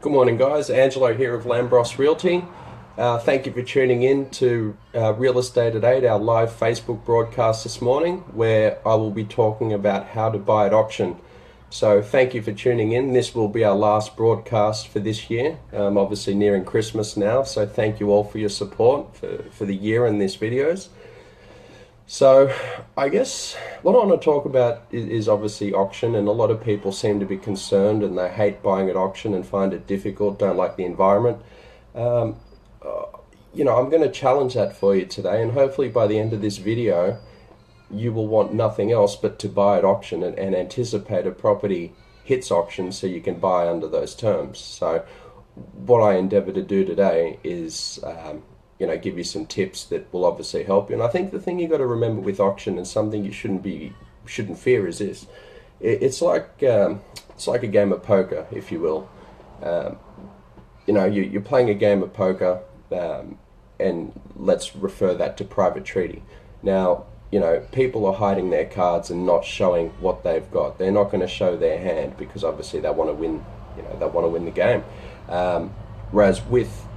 Good morning, guys. Angelo here of Lambros Realty. Thank you for tuning in to Real Estate at 8, our live Facebook broadcast this morning, where I will be talking about how to buy at auction. So thank you for tuning in. This will be our last broadcast for this year. Obviously nearing Christmas now, so thank you all for your support for the year and these videos. So I guess what I want to talk about is obviously auction, and a lot of people seem to be concerned and they hate buying at auction and find it difficult, don't like the environment. I'm going to challenge that for you today, and hopefully by the end of this video you will want nothing else but to buy at auction and anticipate a property hits auction so you can buy under those terms. So what I endeavor to do today is give you some tips that will obviously help you. And I think the thing you got to remember with auction, and something you shouldn't fear, is this: it's like a game of poker, if you will. You're playing a game of poker, and let's refer that to private treaty. Now, people are hiding their cards and not showing what they've got. They're not going to show their hand because obviously they want to win. They want to win the game. Whereas with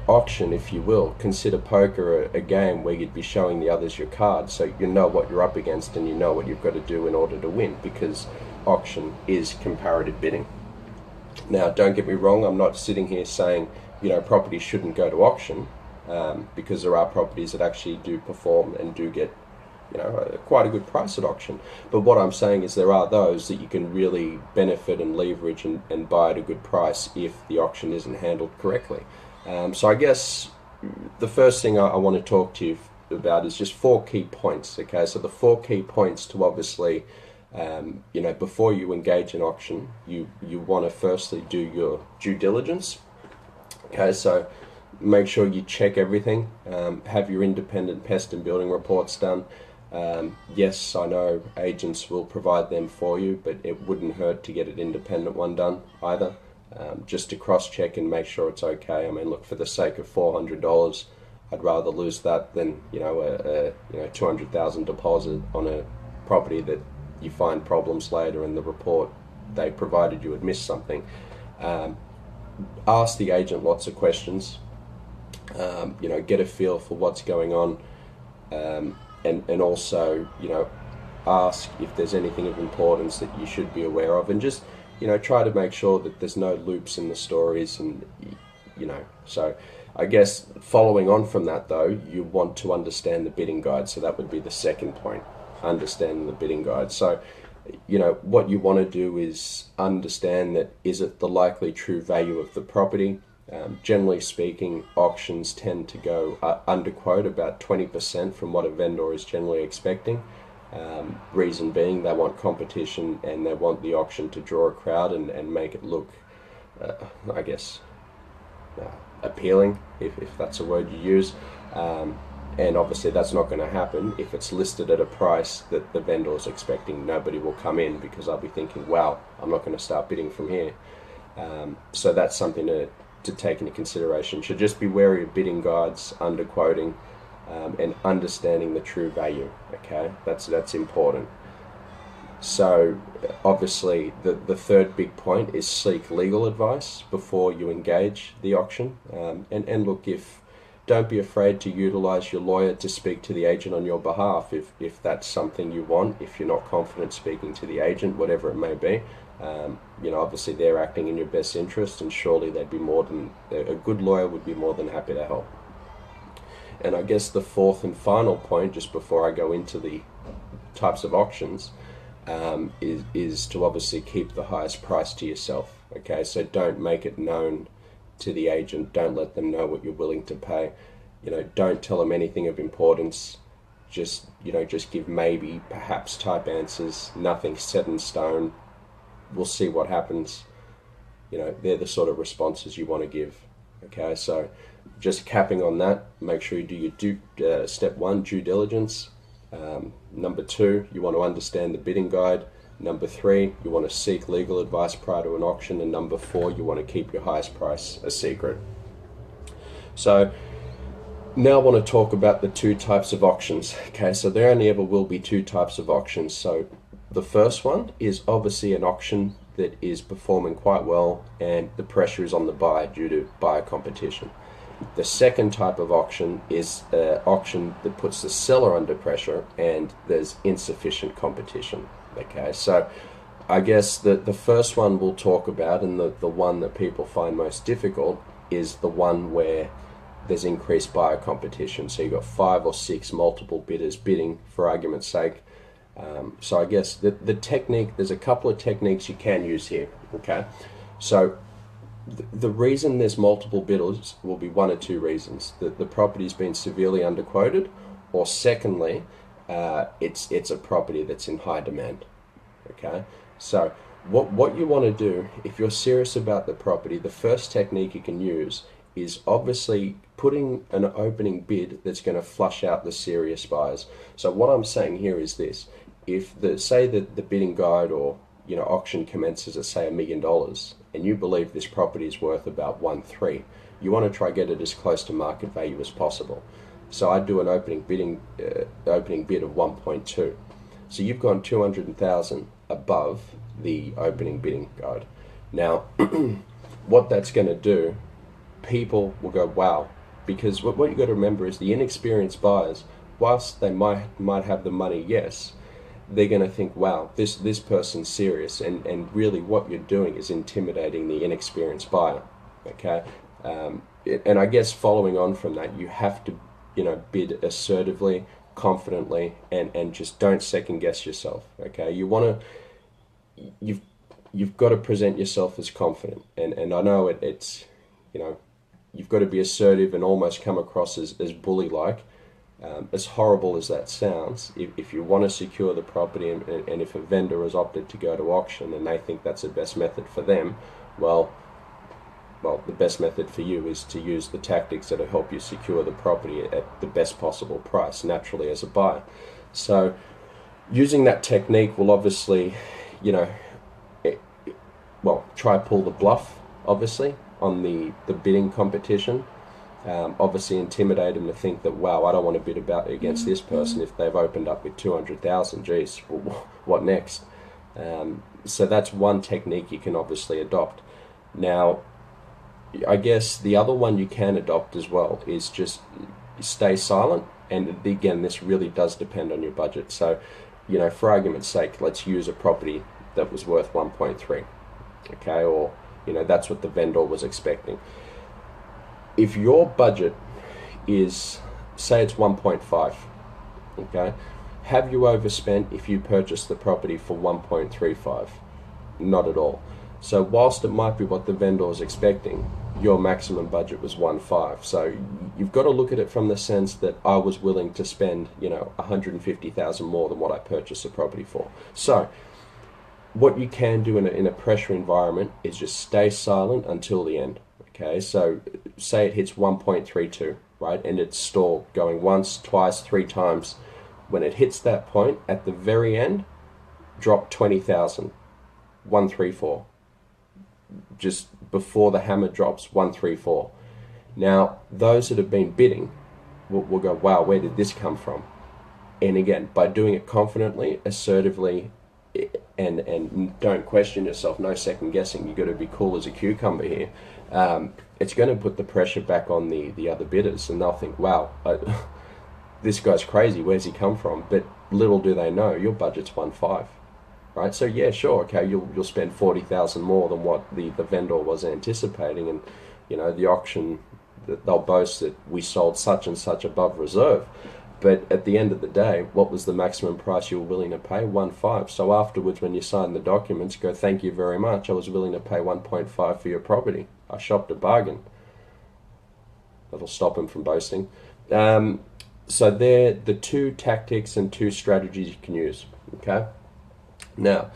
auction, if you will, consider poker a game where you'd be showing the others your cards, so you know what you're up against and you know what you've got to do in order to win, because auction is comparative bidding. Now, don't get me wrong, I'm not sitting here saying properties shouldn't go to auction, because there are properties that actually do perform and do get quite a good price at auction. But what I'm saying is there are those that you can really benefit and leverage and buy at a good price if the auction isn't handled correctly. So I guess the first thing I want to talk to you about is just 4 key points. Okay, so the 4 key points to obviously, before you engage in auction, you want to firstly do your due diligence. Okay, so make sure you check everything. Have your independent pest and building reports done. Yes, I know agents will provide them for you, but it wouldn't hurt to get an independent one done either. Just to cross-check and make sure it's okay. I mean, look, for the sake of $400, I'd rather lose that than a $200,000 deposit on a property that you find problems later and the report they provided you had missed something. Ask the agent lots of questions. Get a feel for what's going on, and also ask if there's anything of importance that you should be aware of, and just try to make sure that there's no loops in the stories, and so I guess following on from that, though, you want to understand the bidding guide. So that would be the second point, understanding the bidding guide. So what you want to do is understand that, is it the likely true value of the property? Generally speaking, auctions tend to go underquote about 20% from what a vendor is generally expecting. Reason being, they want competition and they want the auction to draw a crowd and make it look, appealing, if that's a word you use. And obviously that's not going to happen if it's listed at a price that the vendor is expecting. Nobody will come in because I'll be thinking, wow, I'm not going to start bidding from here. So that's something to take into consideration. Should just be wary of bidding guides, underquoting, and understanding the true value. Okay, that's important. So obviously the third big point is seek legal advice before you engage the auction. And look, don't be afraid to utilize your lawyer to speak to the agent on your behalf if that's something you want. If you're not confident speaking to the agent, whatever it may be, obviously they're acting in your best interest, and surely a good lawyer would be more than happy to help. And I guess the fourth and final point, just before I go into the types of auctions, is to obviously keep the highest price to yourself. Okay, so don't make it known to the agent. Don't let them know what you're willing to pay. Don't tell them anything of importance. Just give maybe, perhaps type answers. Nothing set in stone. We'll see what happens. They're the sort of responses you want to give. Okay, so just capping on that, make sure you do your step 1, due diligence. Number 2, you want to understand the bidding guide. Number 3, you want to seek legal advice prior to an auction. And number 4, you want to keep your highest price a secret. So now I want to talk about the 2 types of auctions. Okay, so there only ever will be 2 types of auctions. So the first one is obviously an auction that is performing quite well and the pressure is on the buyer due to buyer competition. The second type of auction is an auction that puts the seller under pressure and there's insufficient competition. Okay, so I guess the first one we'll talk about, and the one that people find most difficult, is the one where there's increased buyer competition. So you've got 5 or 6 multiple bidders bidding, for argument's sake. So I guess the technique, there's a couple of techniques you can use here. Okay, so the reason there's multiple bidders will be one or two reasons: that the property's been severely underquoted, or secondly, it's a property that's in high demand. Okay, so what you want to do, if you're serious about the property, the first technique you can use is obviously putting an opening bid that's going to flush out the serious buyers. So what I'm saying here is this: if say that the bidding guide or auction commences at say $1 million, and you believe this property is worth about 1.3, you want to try get it as close to market value as possible. So I do an opening bid of 1.2. So you've gone 200,000 above the opening bidding guide. Now, what that's going to do, people will go, wow, because what you've got to remember is the inexperienced buyers, whilst they might have the money, yes, they're going to think, wow, this person's serious, and really what you're doing is intimidating the inexperienced buyer. Okay, and I guess following on from that, you have to bid assertively, confidently, and just don't second guess yourself. Okay, you've got to present yourself as confident, and I know it's you've got to be assertive and almost come across as bully-like. As horrible as that sounds, if you want to secure the property, and if a vendor has opted to go to auction and they think that's the best method for them, well, the best method for you is to use the tactics that will help you secure the property at the best possible price, naturally, as a buyer. So using that technique will obviously, try pull the bluff, obviously, on the bidding competition. Obviously intimidate them to think that, wow, I don't want to bid against this person if they've opened up with 200,000. Geez, what next? So that's one technique you can obviously adopt. Now, I guess the other one you can adopt as well is just stay silent. And again, this really does depend on your budget. So, for argument's sake, let's use a property that was worth 1.3. Okay, or that's what the vendor was expecting. If your budget is, say it's 1.5, okay, have you overspent if you purchased the property for 1.35? Not at all. So whilst it might be what the vendor is expecting, your maximum budget was 1.5. So you've got to look at it from the sense that I was willing to spend, 150,000 more than what I purchased the property for. So what you can do in a pressure environment is just stay silent until the end. Okay, so say it hits 1.32, right, and it's stalled going once, twice, 3 times. When it hits that point, at the very end, drop 20,000, 134. Just before the hammer drops, 134. Now, those that have been bidding will go, wow, where did this come from? And again, by doing it confidently, assertively, and don't question yourself, no second guessing, you've got to be cool as a cucumber here. It's going to put the pressure back on the other bidders, and they'll think, wow, this guy's crazy, where's he come from? But little do they know, your budget's 1.5, right? So yeah, sure, okay, you'll spend 40,000 more than what the vendor was anticipating, and the auction, they'll boast that we sold such and such above reserve. But at the end of the day, what was the maximum price you were willing to pay? 1.5. So afterwards, when you sign the documents, go, thank you very much. I was willing to pay 1.5 for your property. I shopped a bargain. That'll stop him from boasting. So they're the 2 tactics and 2 strategies you can use. Okay. Now,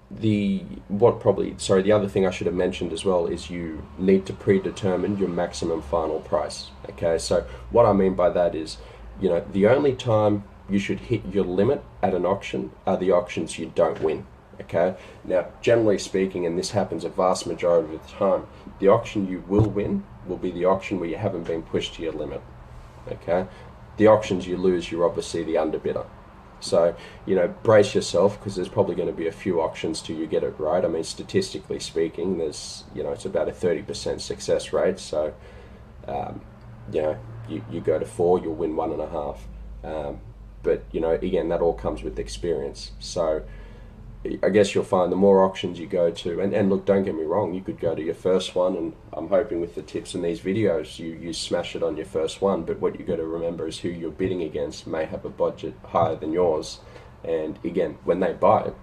the other thing I should have mentioned as well is you need to predetermine your maximum final price. Okay. So what I mean by that is, the only time you should hit your limit at an auction are the auctions you don't win. Okay. Now, generally speaking, and this happens a vast majority of the time, the auction you will win will be the auction where you haven't been pushed to your limit. Okay. The auctions you lose, you're obviously the underbidder. So, brace yourself, because there's probably going to be a few auctions till you get it right. I mean, statistically speaking, it's about a 30% success rate. So, um, you go to four, you'll win one and a half. But, again, that all comes with experience. So, I guess you'll find the more auctions you go to, and look, don't get me wrong, you could go to your first one, and I'm hoping with the tips in these videos you smash it on your first one, but what you got to remember is who you're bidding against may have a budget higher than yours, and again, when they buy it,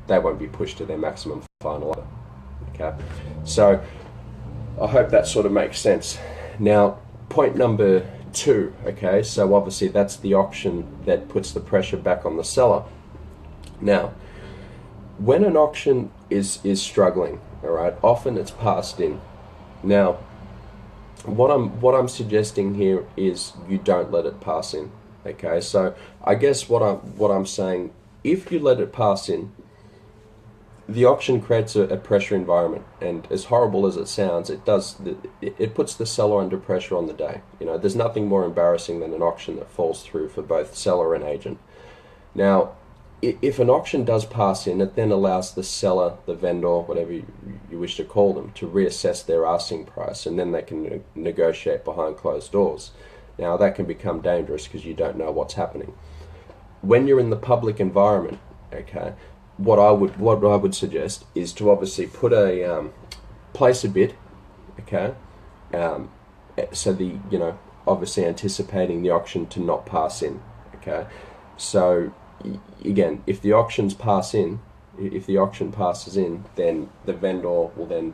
they won't be pushed to their maximum final offer. Okay, so I hope that sort of makes sense. Now, point number two, okay, so obviously that's the auction that puts the pressure back on the seller. Now, when an auction is struggling, all right, often it's passed in. Now, what I'm suggesting here is you don't let it pass in. Okay, so I guess what I'm saying, if you let it pass in, the auction creates a pressure environment, and as horrible as it sounds, it puts the seller under pressure on the day. There's nothing more embarrassing than an auction that falls through for both seller and agent. Now, if an auction does pass in, it then allows the seller, the vendor, whatever you wish to call them, to reassess their asking price, and then they can negotiate behind closed doors. Now, that can become dangerous because you don't know what's happening. When you're in the public environment, okay, what I would suggest is to obviously put place a bid, okay, so obviously anticipating the auction to not pass in, okay, so. Again, if the auction passes in, then the vendor will then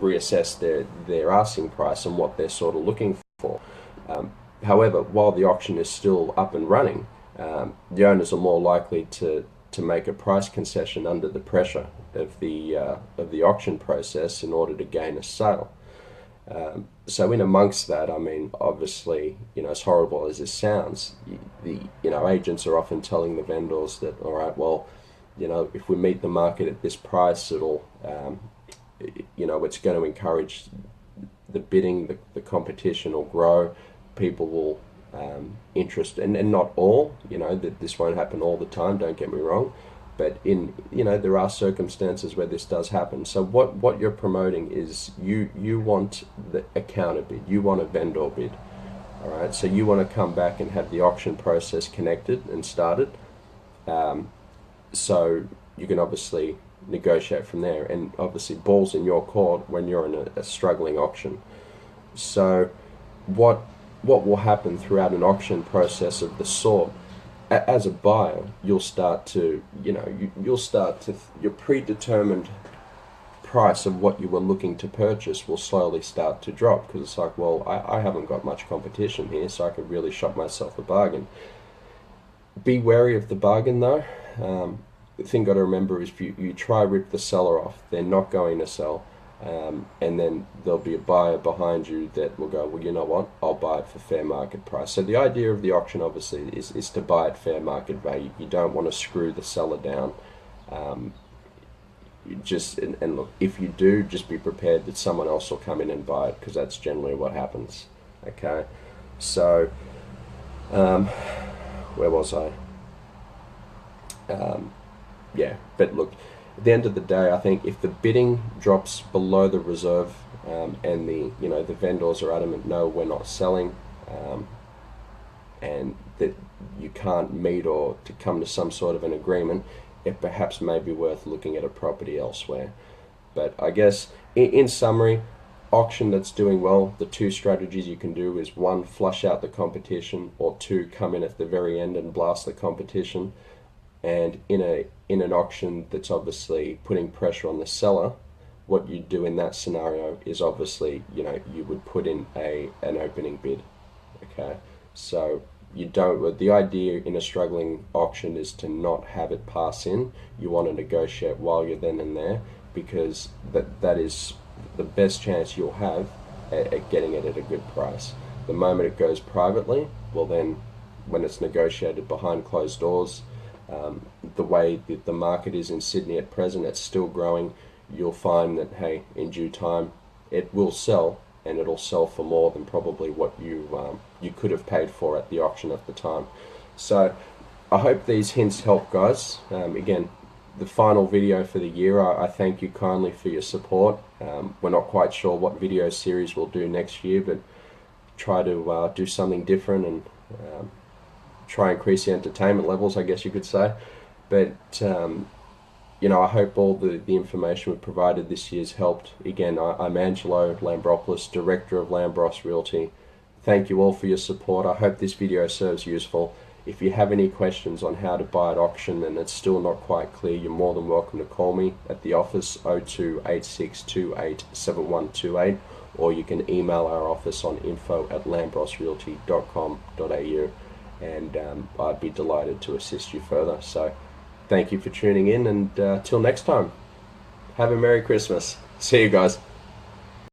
reassess their asking price and what they're sort of looking for. However, while the auction is still up and running, the owners are more likely to make a price concession under the pressure of the auction process in order to gain a sale. So in amongst that, I mean, obviously, as horrible as this sounds, agents are often telling the vendors that, all right, well, if we meet the market at this price, it'll, it's going to encourage the bidding, the competition will grow, people will interest, and not all, that this won't happen all the time, don't get me wrong. But there are circumstances where this does happen. So what you're promoting is you want a counter bid, you want a vendor bid, all right. So you want to come back and have the auction process connected and started, so you can obviously negotiate from there. And obviously, balls in your court when you're in a struggling auction. So what will happen throughout an auction process of the sort? As a buyer, you'll start to, your predetermined price of what you were looking to purchase will slowly start to drop, because it's like, well, I haven't got much competition here, so I could really shop myself a bargain. Be wary of the bargain, though. The thing got to remember is if you try rip the seller off, they're not going to sell. And then there'll be a buyer behind you that will go, well, you know what, I'll buy it for fair market price. So the idea of the auction obviously is to buy at fair market value. You don't want to screw the seller down. And look, if you do, just be prepared that someone else will come in and buy it, because that's generally what happens. Okay, so where was I? Yeah, but look, at the end of the day, I think if the bidding drops below the reserve, and the vendors are adamant, no, we're not selling, and that you can't meet or to come to some sort of an agreement, it perhaps may be worth looking at a property elsewhere. But I guess in summary, auction that's doing well, the two strategies you can do is, one, flush out the competition, or two, come in at the very end and blast the competition. And in an auction that's obviously putting pressure on the seller, what you do in that scenario is obviously, you would put in an opening bid. Okay, so the idea in a struggling auction is to not have it pass in. You want to negotiate while you're then and there, because that is the best chance you'll have at getting it at a good price. The moment it goes privately, well then, when it's negotiated behind closed doors, the way that the market is in Sydney at present, it's still growing. You'll find that, hey, in due time, it will sell, and it'll sell for more than probably what you could have paid for at the auction at the time. So I hope these hints help, guys. Again, the final video for the year, I thank you kindly for your support. We're not quite sure what video series we'll do next year, but try to do something different and try and increase the entertainment levels, I guess you could say. But I hope all the information we've provided this year's helped. Again, I'm Angelo Lambropoulos, Director of Lambros Realty. Thank you all for your support. I hope this video serves useful. If you have any questions on how to buy at auction and it's still not quite clear, you're more than welcome to call me at the office 0286287128, or you can email our office on info@lambrosrealty.com.au, and I'd be delighted to assist you further. So thank you for tuning in, and till next time, have a Merry Christmas. See you guys.